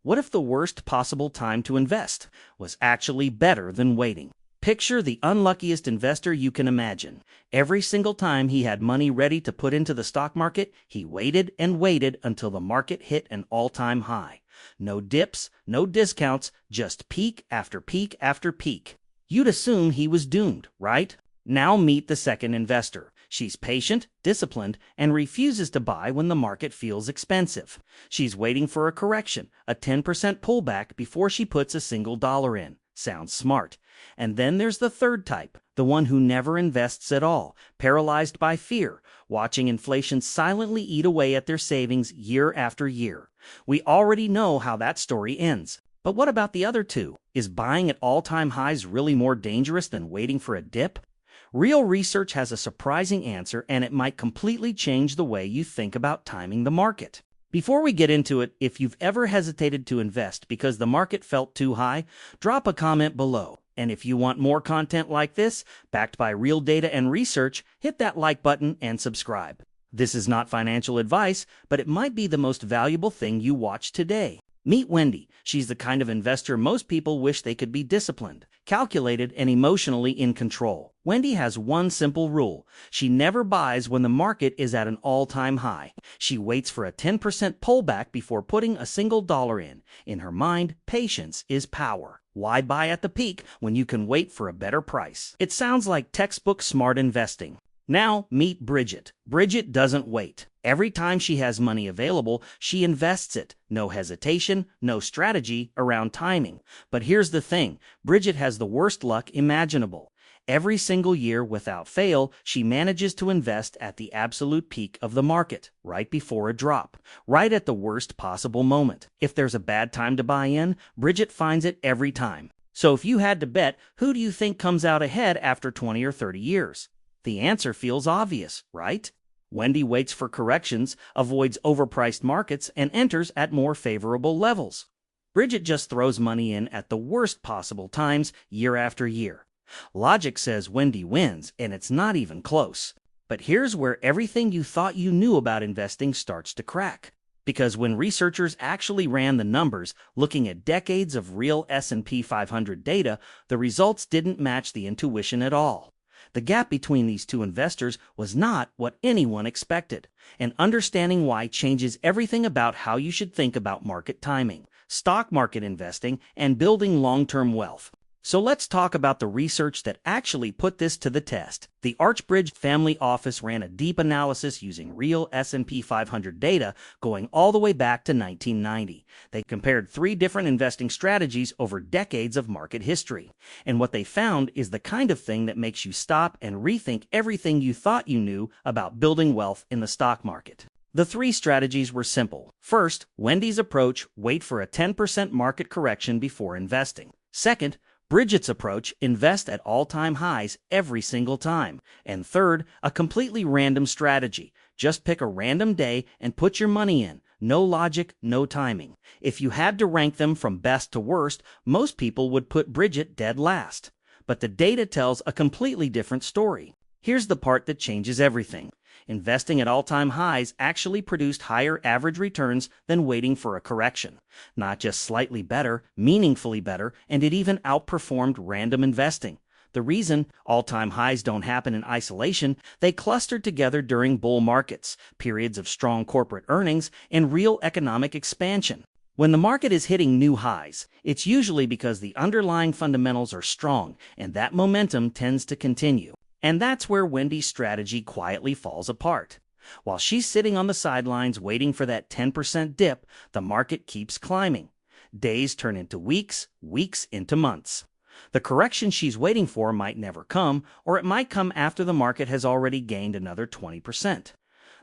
What if the worst possible time to invest was actually better than waiting? Picture the unluckiest investor you can imagine. Every single time he had money ready to put into the stock market, he waited and waited until the market hit an all-time high. No dips, no discounts, just peak after peak after peak. You'd assume he was doomed, right? Now meet the second investor. She's patient, disciplined, and refuses to buy when the market feels expensive. She's waiting for a correction, a 10% pullback before she puts a single dollar in. Sounds smart. And then there's the third type, the one who never invests at all, paralyzed by fear, watching inflation silently eat away at their savings year after year. We already know how that story ends. But what about the other two? Is buying at all-time highs really more dangerous than waiting for a dip? Real research has a surprising answer, and it might completely change the way you think about timing the market. Before we get into it, if you've ever hesitated to invest because the market felt too high, drop a comment below. And if you want more content like this, backed by real data and research, hit that like button and subscribe. This is not financial advice, but it might be the most valuable thing you watch today. Meet Wendy. She's the kind of investor most people wish they could be: disciplined, calculated, and emotionally in control. Wendy has one simple rule. She never buys when the market is at an all-time high. She waits for a 10% pullback before putting a single dollar in. In her mind, patience is power. Why buy at the peak when you can wait for a better price? It sounds like textbook smart investing. Now, meet Bridget. Bridget doesn't wait. Every time she has money available, she invests it. No hesitation, no strategy around timing. But here's the thing. Bridget has the worst luck imaginable. Every single year, without fail, she manages to invest at the absolute peak of the market, right before a drop, right at the worst possible moment. If there's a bad time to buy in, Bridget finds it every time. So if you had to bet, who do you think comes out ahead after 20 or 30 years? The answer feels obvious, right? Wendy waits for corrections, avoids overpriced markets, and enters at more favorable levels. Bridget just throws money in at the worst possible times year after year. Logic says Wendy wins, and it's not even close. But here's where everything you thought you knew about investing starts to crack. Because when researchers actually ran the numbers, looking at decades of real S&P 500 data, the results didn't match the intuition at all. The gap between these two investors was not what anyone expected, and understanding why changes everything about how you should think about market timing, stock market investing, and building long-term wealth. So let's talk about the research that actually put this to the test. The Archbridge Family Office ran a deep analysis using real S&P 500 data going all the way back to 1990. They compared 3 different investing strategies over decades of market history. And what they found is the kind of thing that makes you stop and rethink everything you thought you knew about building wealth in the stock market. The 3 strategies were simple. First, Wendy's approach: wait for a 10% market correction before investing. Second, Bridget's approach: invest at all-time highs every single time. And third, a completely random strategy. Just pick a random day and put your money in. No logic, no timing. If you had to rank them from best to worst, most people would put Bridget dead last. But the data tells a completely different story. Here's the part that changes everything. Investing at all-time highs actually produced higher average returns than waiting for a correction. Not just slightly better, meaningfully better, and it even outperformed random investing. The reason: all-time highs don't happen in isolation. They clustered together during bull markets, periods of strong corporate earnings, and real economic expansion. When the market is hitting new highs, it's usually because the underlying fundamentals are strong, and that momentum tends to continue. And that's where Wendy's strategy quietly falls apart. While she's sitting on the sidelines waiting for that 10% dip, the market keeps climbing. Days turn into weeks, weeks into months. The correction she's waiting for might never come, or it might come after the market has already gained another 20%.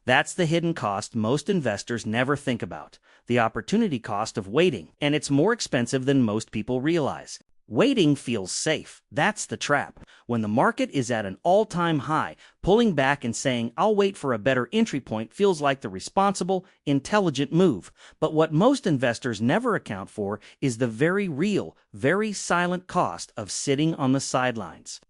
That's the hidden cost most investors never think about, the opportunity cost of waiting, and it's more expensive than most people realize. Waiting feels safe. That's the trap. When the market is at an all-time high, pulling back and saying, "I'll wait for a better entry point," feels like the responsible, intelligent move. But what most investors never account for is the very real, very silent cost of sitting on the sidelines.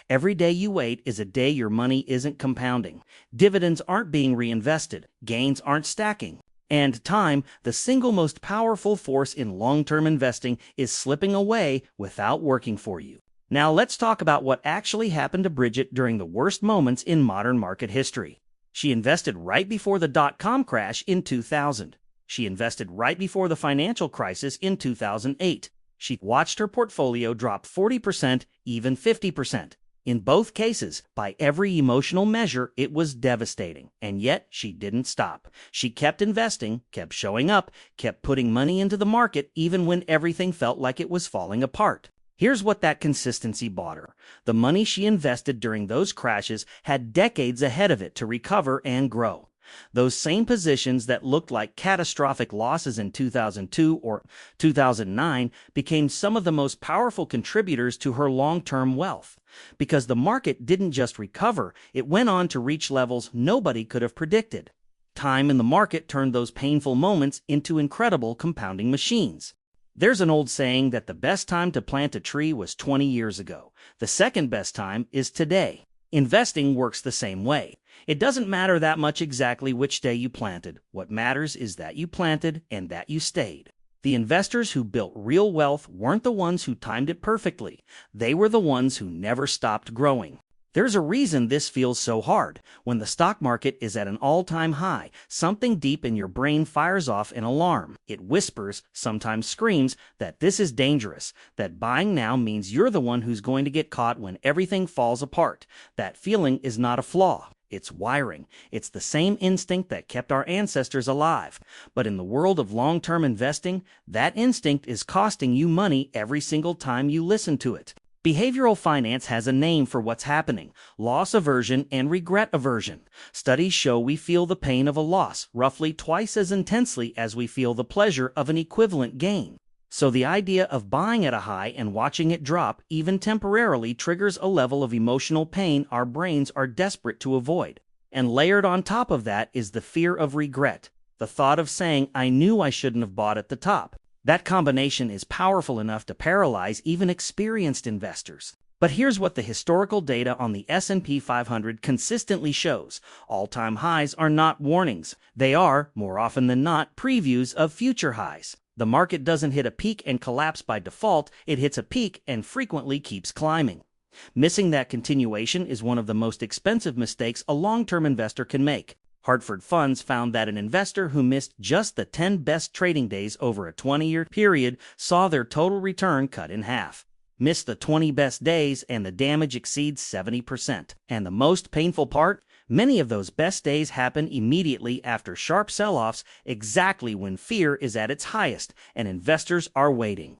Every day you wait is a day your money isn't compounding. Dividends aren't being reinvested. Gains aren't stacking. And time, the single most powerful force in long-term investing, is slipping away without working for you. Now let's talk about what actually happened to Bridget during the worst moments in modern market history. She invested right before the dot-com crash in 2000. She invested right before the financial crisis in 2008. She watched her portfolio drop 40%, even 50%. In both cases, by every emotional measure, it was devastating. And yet, she didn't stop. She kept investing, kept showing up, kept putting money into the market even when everything felt like it was falling apart. Here's what that consistency bought her. The money she invested during those crashes had decades ahead of it to recover and grow. Those same positions that looked like catastrophic losses in 2002 or 2009 became some of the most powerful contributors to her long-term wealth. Because the market didn't just recover, it went on to reach levels nobody could have predicted. Time in the market turned those painful moments into incredible compounding machines. There's an old saying that the best time to plant a tree was 20 years ago. The second best time is today. Investing works the same way. It doesn't matter that much exactly which day you planted. What matters is that you planted and that you stayed. The investors who built real wealth weren't the ones who timed it perfectly. They were the ones who never stopped growing. There's a reason this feels so hard. When the stock market is at an all-time high, something deep in your brain fires off an alarm. It whispers, sometimes screams, that this is dangerous, that buying now means you're the one who's going to get caught when everything falls apart. That feeling is not a flaw. It's wiring. It's the same instinct that kept our ancestors alive. But in the world of long-term investing, that instinct is costing you money every single time you listen to it. Behavioral finance has a name for what's happening: loss aversion and regret aversion. Studies show we feel the pain of a loss roughly twice as intensely as we feel the pleasure of an equivalent gain. So the idea of buying at a high and watching it drop, even temporarily, triggers a level of emotional pain our brains are desperate to avoid. And layered on top of that is the fear of regret, the thought of saying, "I knew I shouldn't have bought at the top." That combination is powerful enough to paralyze even experienced investors. But here's what the historical data on the S&P 500 consistently shows. All-time highs are not warnings. They are, more often than not, previews of future highs. The market doesn't hit a peak and collapse by default. It hits a peak and frequently keeps climbing. Missing that continuation is one of the most expensive mistakes a long-term investor can make. Hartford Funds found that an investor who missed just the 10 best trading days over a 20-year period saw their total return cut in half. Miss the 20 best days and the damage exceeds 70%. And the most painful part? Many of those best days happen immediately after sharp sell-offs, exactly when fear is at its highest and investors are waiting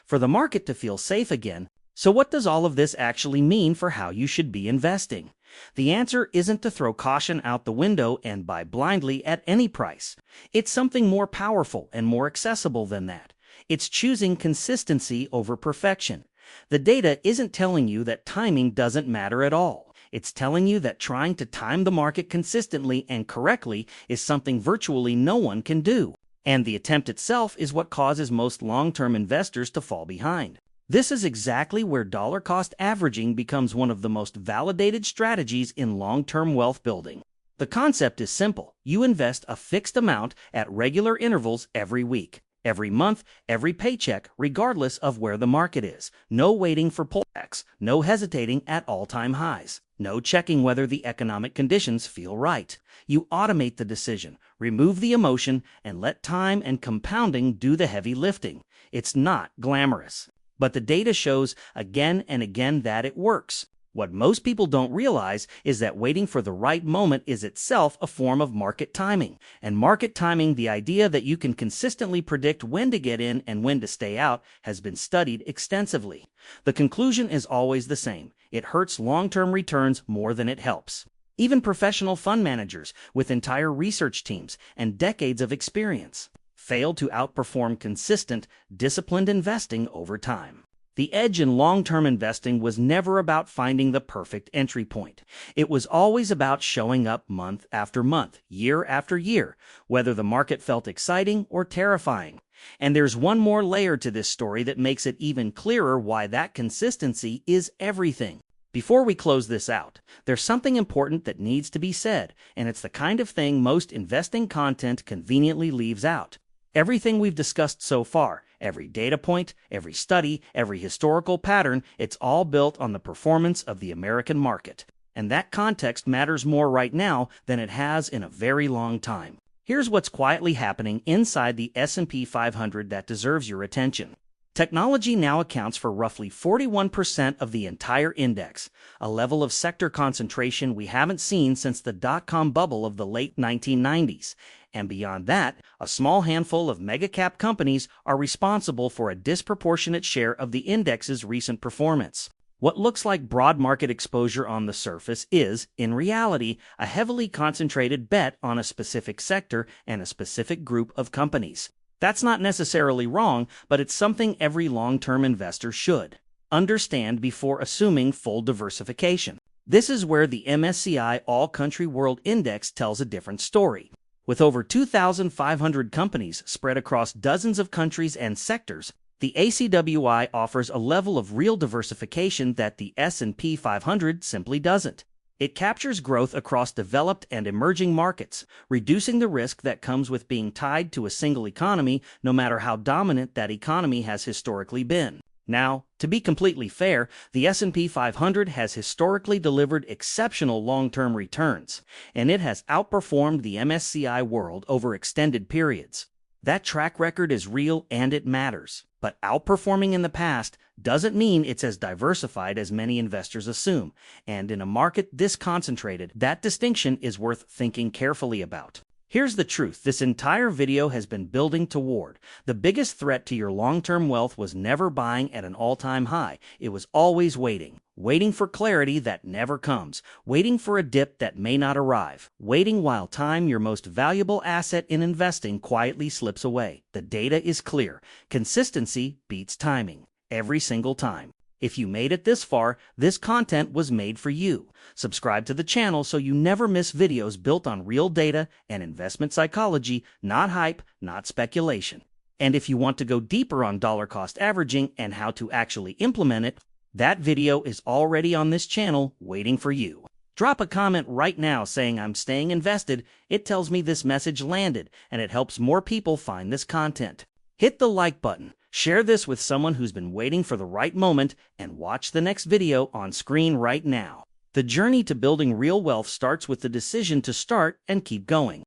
for the market to feel safe again. So what does all of this actually mean for how you should be investing? The answer isn't to throw caution out the window and buy blindly at any price. It's something more powerful and more accessible than that. It's choosing consistency over perfection. The data isn't telling you that timing doesn't matter at all. It's telling you that trying to time the market consistently and correctly is something virtually no one can do. And the attempt itself is what causes most long-term investors to fall behind. This is exactly where dollar-cost averaging becomes one of the most validated strategies in long-term wealth building. The concept is simple. You invest a fixed amount at regular intervals every week, every month, every paycheck, regardless of where the market is. No waiting for pullbacks, no hesitating at all-time highs, no checking whether the economic conditions feel right. You automate the decision, remove the emotion, and let time and compounding do the heavy lifting. It's not glamorous. But the data shows again and again that it works. What most people don't realize is that waiting for the right moment is itself a form of market timing. And market timing, the idea that you can consistently predict when to get in and when to stay out, has been studied extensively. The conclusion is always the same. It hurts long-term returns more than it helps. Even professional fund managers with entire research teams and decades of experience failed to outperform consistent, disciplined investing over time. The edge in long-term investing was never about finding the perfect entry point. It was always about showing up month after month, year after year, whether the market felt exciting or terrifying. And there's one more layer to this story that makes it even clearer why that consistency is everything. Before we close this out, there's something important that needs to be said, and it's the kind of thing most investing content conveniently leaves out. Everything we've discussed so far, every data point, every study, every historical pattern, it's all built on the performance of the American market. And that context matters more right now than it has in a very long time. Here's what's quietly happening inside the S&P 500 that deserves your attention. Technology now accounts for roughly 41% of the entire index, a level of sector concentration we haven't seen since the dot-com bubble of the late 1990s. And beyond that, a small handful of mega-cap companies are responsible for a disproportionate share of the index's recent performance. What looks like broad market exposure on the surface is, in reality, a heavily concentrated bet on a specific sector and a specific group of companies. That's not necessarily wrong, but it's something every long-term investor should understand before assuming full diversification. This is where the MSCI All-Country World Index tells a different story. With over 2,500 companies spread across dozens of countries and sectors, the ACWI offers a level of real diversification that the S&P 500 simply doesn't. It captures growth across developed and emerging markets, reducing the risk that comes with being tied to a single economy, no matter how dominant that economy has historically been. Now, to be completely fair, the S&P 500 has historically delivered exceptional long-term returns, and it has outperformed the MSCI World over extended periods. That track record is real and it matters. But outperforming in the past doesn't mean it's as diversified as many investors assume. And in a market this concentrated, that distinction is worth thinking carefully about. Here's the truth this entire video has been building toward. The biggest threat to your long-term wealth was never buying at an all-time high. It was always waiting. Waiting for clarity that never comes. Waiting for a dip that may not arrive. Waiting while time, your most valuable asset in investing, quietly slips away. The data is clear. Consistency beats timing. Every single time. If you made it this far, this content was made for you. Subscribe to the channel so you never miss videos built on real data and investment psychology, not hype, not speculation. And if you want to go deeper on dollar cost averaging and how to actually implement it, that video is already on this channel waiting for you. Drop a comment right now saying I'm staying invested. It tells me this message landed and it helps more people find this content. Hit the like button. Share this with someone who's been waiting for the right moment and watch the next video on screen right now. The journey to building real wealth starts with the decision to start and keep going.